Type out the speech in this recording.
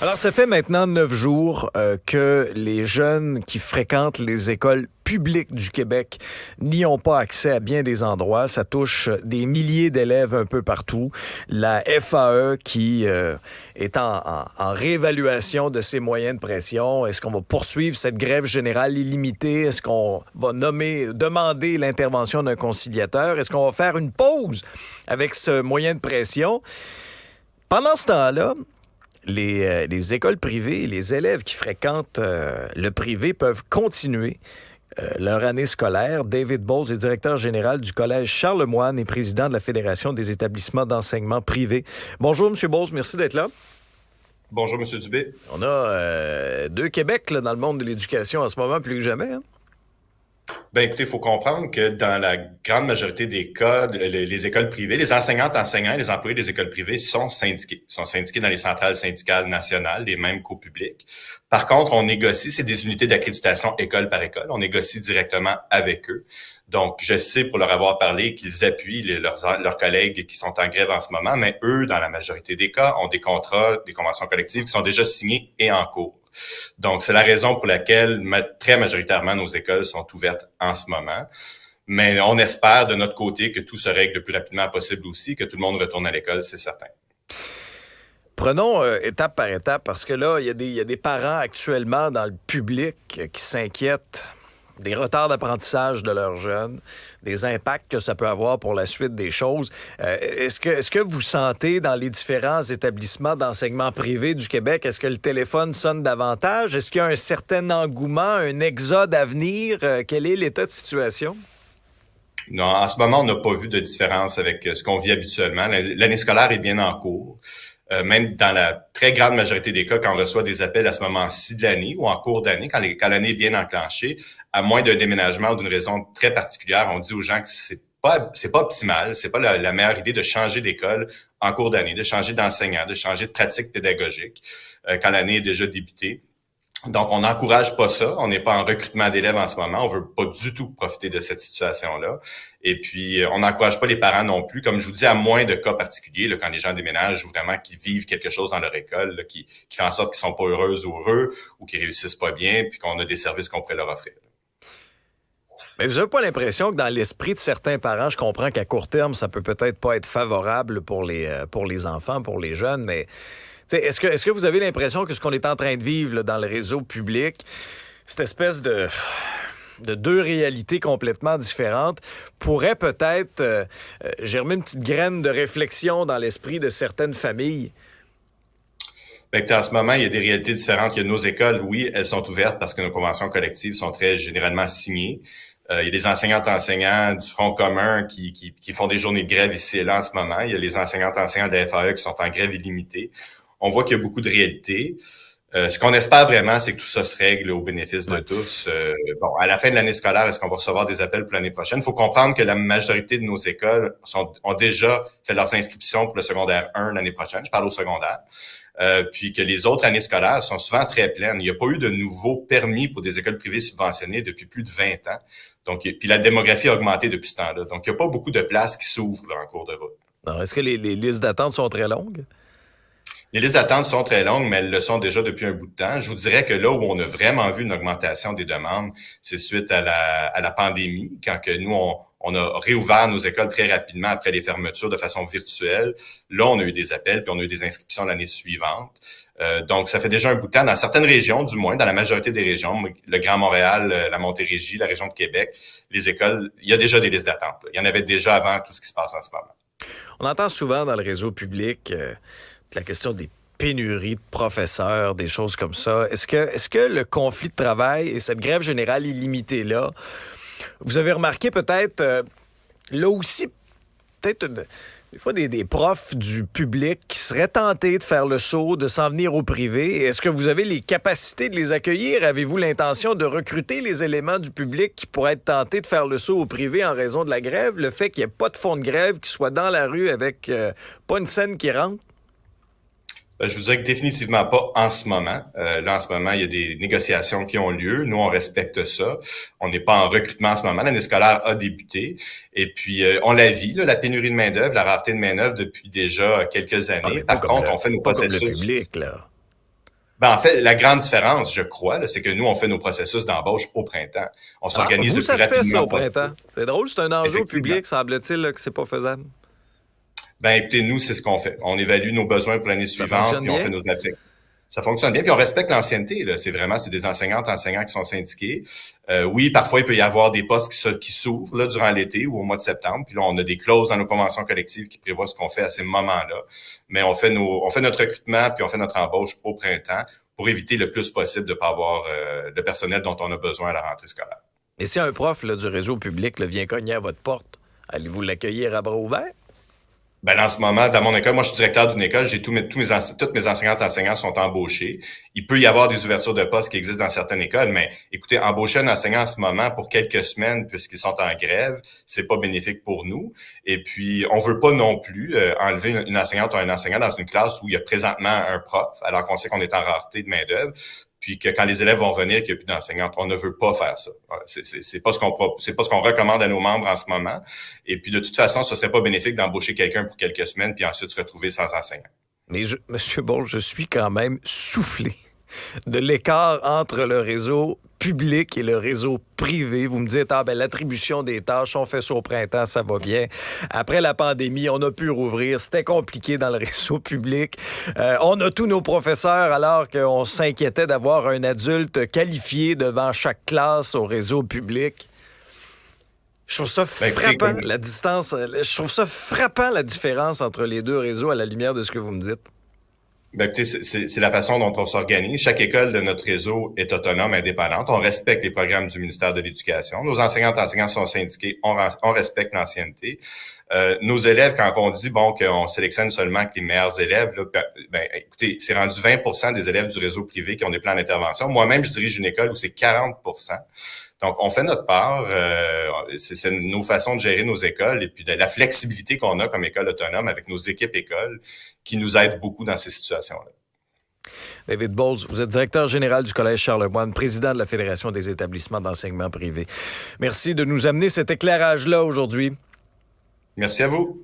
Alors, ça fait maintenant 9 jours que les jeunes qui fréquentent les écoles publiques du Québec n'y ont pas accès à bien des endroits. Ça touche des milliers d'élèves un peu partout. La FAE qui est en réévaluation de ses moyens de pression. Est-ce qu'on va poursuivre cette grève générale illimitée? Est-ce qu'on va demander l'intervention d'un conciliateur? Est-ce qu'on va faire une pause avec ce moyen de pression? Pendant ce temps-là, les écoles privées, les élèves qui fréquentent le privé peuvent continuer leur année scolaire. David Bowles est directeur général du Collège Charlemagne et président de la Fédération des établissements d'enseignement privé. Bonjour, M. Bowles, merci d'être là. Bonjour, M. Dubé. On a deux Québec là, dans le monde de l'éducation en ce moment, plus que jamais. Hein? Ben, écoutez, il faut comprendre que dans la grande majorité des cas, les écoles privées, les enseignantes, enseignants et les employés des écoles privées sont syndiqués. Ils sont syndiqués dans les centrales syndicales nationales, les mêmes qu'au public. Par contre, on négocie, c'est des unités d'accréditation école par école. On négocie directement avec eux. Donc, je sais pour leur avoir parlé qu'ils appuient leurs collègues qui sont en grève en ce moment, mais eux, dans la majorité des cas, ont des contrats, des conventions collectives qui sont déjà signés et en cours. Donc, c'est la raison pour laquelle très majoritairement nos écoles sont ouvertes en ce moment. Mais on espère de notre côté que tout se règle le plus rapidement possible aussi, que tout le monde retourne à l'école, c'est certain. Prenons étape par étape, parce que là, il y a des parents actuellement dans le public qui s'inquiètent des retards d'apprentissage de leurs jeunes, des impacts que ça peut avoir pour la suite des choses. Est-ce que vous sentez dans les différents établissements d'enseignement privé du Québec, est-ce que le téléphone sonne davantage? Est-ce qu'il y a un certain engouement, un exode à venir? Quel est l'état de situation? Non, en ce moment, on n'a pas vu de différence avec ce qu'on vit habituellement. L'année scolaire est bien en cours. Même dans la très grande majorité des cas, quand on reçoit des appels à ce moment-ci de l'année ou en cours d'année, quand l'année est bien enclenchée, à moins d'un déménagement ou d'une raison très particulière, on dit aux gens que c'est pas optimal, c'est pas la meilleure idée de changer d'école en cours d'année, de changer d'enseignant, de changer de pratique pédagogique quand l'année est déjà débutée. Donc, on n'encourage pas ça. On n'est pas en recrutement d'élèves en ce moment. On veut pas du tout profiter de cette situation-là. Et puis, on n'encourage pas les parents non plus. Comme je vous dis, à moins de cas particuliers, là, quand les gens déménagent ou vraiment qu'ils vivent quelque chose dans leur école, là, qui fait en sorte qu'ils sont pas heureuses ou heureux ou qu'ils réussissent pas bien, puis qu'on a des services qu'on pourrait leur offrir. Mais vous n'avez pas l'impression que dans l'esprit de certains parents, je comprends qu'à court terme, ça peut peut-être pas être favorable pour les enfants, pour les jeunes, mais est-ce que vous avez l'impression que ce qu'on est en train de vivre là, dans le réseau public, cette espèce de deux réalités complètement différentes, pourrait peut-être germer une petite graine de réflexion dans l'esprit de certaines familles? En ce moment, il y a des réalités différentes. Il y a nos écoles, oui, elles sont ouvertes parce que nos conventions collectives sont très généralement signées. Il y a des enseignants du Front commun qui font des journées de grève ici et là en ce moment. Il y a les enseignants de la FAE qui sont en grève illimitée. On voit qu'il y a beaucoup de réalités. Ce qu'on espère vraiment, c'est que tout ça se règle au bénéfice de tous. À la fin de l'année scolaire, est-ce qu'on va recevoir des appels pour l'année prochaine? Il faut comprendre que la majorité de nos écoles ont déjà fait leurs inscriptions pour le secondaire 1 l'année prochaine. Je parle au secondaire. Puis que les autres années scolaires sont souvent très pleines. Il n'y a pas eu de nouveaux permis pour des écoles privées subventionnées depuis plus de 20 ans. Donc, puis la démographie a augmenté depuis ce temps-là. Donc, il n'y a pas beaucoup de places qui s'ouvrent là, en cours de route. Alors, est-ce que les listes d'attente sont très longues? Les listes d'attente sont très longues, mais elles le sont déjà depuis un bout de temps. Je vous dirais que là où on a vraiment vu une augmentation des demandes, c'est suite à la pandémie, quand que nous, on a réouvert nos écoles très rapidement après les fermetures de façon virtuelle. Là, on a eu des appels, puis on a eu des inscriptions l'année suivante. Donc, ça fait déjà un bout de temps. Dans certaines régions, du moins, dans la majorité des régions, le Grand Montréal, la Montérégie, la région de Québec, les écoles, il y a déjà des listes d'attente. Il y en avait déjà avant tout ce qui se passe en ce moment. On entend souvent dans le réseau public la question des pénuries de professeurs, des choses comme ça. Est-ce que le conflit de travail et cette grève générale illimitée-là, vous avez remarqué peut-être, là aussi, peut-être des fois des profs du public qui seraient tentés de faire le saut, de s'en venir au privé. Est-ce que vous avez les capacités de les accueillir? Avez-vous l'intention de recruter les éléments du public qui pourraient être tentés de faire le saut au privé en raison de la grève? Le fait qu'il n'y ait pas de fonds de grève, qui soit dans la rue avec pas une scène qui rentre? Je vous dirais que définitivement pas en ce moment. Là, en ce moment, il y a des négociations qui ont lieu. Nous, on respecte ça. On n'est pas en recrutement en ce moment. L'année scolaire a débuté. Et puis, on la vit, là, la pénurie de main-d'œuvre, la rareté de main-d'œuvre depuis déjà quelques années. Par contre, on fait nos pas comme le processus. public, là. Ben, en fait, la grande différence, je crois, là, c'est que nous, on fait nos processus d'embauche au printemps. On s'organise vous, le plus ça se fait, ça, rapidement au possible. printemps. C'est drôle, c'est un enjeu Effectivement. public, semble-t-il, là, que c'est pas faisable. Ben, écoutez, nous, c'est ce qu'on fait. On évalue nos besoins pour l'année Ça suivante, fonctionne puis on bien? fait nos applications. Ça fonctionne bien, puis on respecte l'ancienneté. Là. C'est des enseignants qui sont syndiqués. Oui, parfois, il peut y avoir des postes qui s'ouvrent là, durant l'été ou au mois de septembre. Puis là, on a des clauses dans nos conventions collectives qui prévoient ce qu'on fait à ces moments-là. Mais on fait notre recrutement, puis on fait notre embauche au printemps pour éviter le plus possible de ne pas avoir le personnel dont on a besoin à la rentrée scolaire. Et si un prof là, du réseau public là, vient cogner à votre porte, allez-vous l'accueillir à bras ouverts? Ben, en ce moment, dans mon école, moi, je suis directeur d'une école, toutes mes enseignantes et enseignants sont embauchés. Il peut y avoir des ouvertures de postes qui existent dans certaines écoles, mais écoutez, embaucher un enseignant en ce moment pour quelques semaines, puisqu'ils sont en grève, c'est pas bénéfique pour nous. Et puis, on veut pas non plus enlever une enseignante ou un enseignant dans une classe où il y a présentement un prof, alors qu'on sait qu'on est en rareté de main-d'œuvre, puis que quand les élèves vont venir, qu'il n'y a plus d'enseignants. On ne veut pas faire ça. C'est pas ce qu'on recommande à nos membres en ce moment. Et puis, de toute façon, ce serait pas bénéfique d'embaucher quelqu'un pour quelques semaines puis ensuite se retrouver sans enseignant. Mais, Monsieur Bowles, je suis quand même soufflé de l'écart entre le réseau public et le réseau privé. Vous me dites, l'attribution des tâches, on fait ça au printemps, ça va bien. Après la pandémie, on a pu rouvrir. C'était compliqué dans le réseau public. On a tous nos professeurs alors qu'on s'inquiétait d'avoir un adulte qualifié devant chaque classe au réseau public. Je trouve ça frappant, la distance. Je trouve ça frappant, la différence entre les deux réseaux à la lumière de ce que vous me dites. Ben, écoutez, c'est la façon dont on s'organise. Chaque école de notre réseau est autonome, indépendante. On respecte les programmes du ministère de l'Éducation. Nos enseignants sont syndiqués. On respecte l'ancienneté. Nos élèves, quand on dit qu'on sélectionne seulement que les meilleurs élèves, là, écoutez, c'est rendu 20% des élèves du réseau privé qui ont des plans d'intervention. Moi-même, je dirige une école où c'est 40%. Donc, on fait notre part. C'est nos façons de gérer nos écoles et puis de la flexibilité qu'on a comme école autonome avec nos équipes écoles qui nous aident beaucoup dans ces situations-là. David Bowles, vous êtes directeur général du Collège Charlemagne, président de la Fédération des établissements d'enseignement privé. Merci de nous amener cet éclairage-là aujourd'hui. Merci à vous.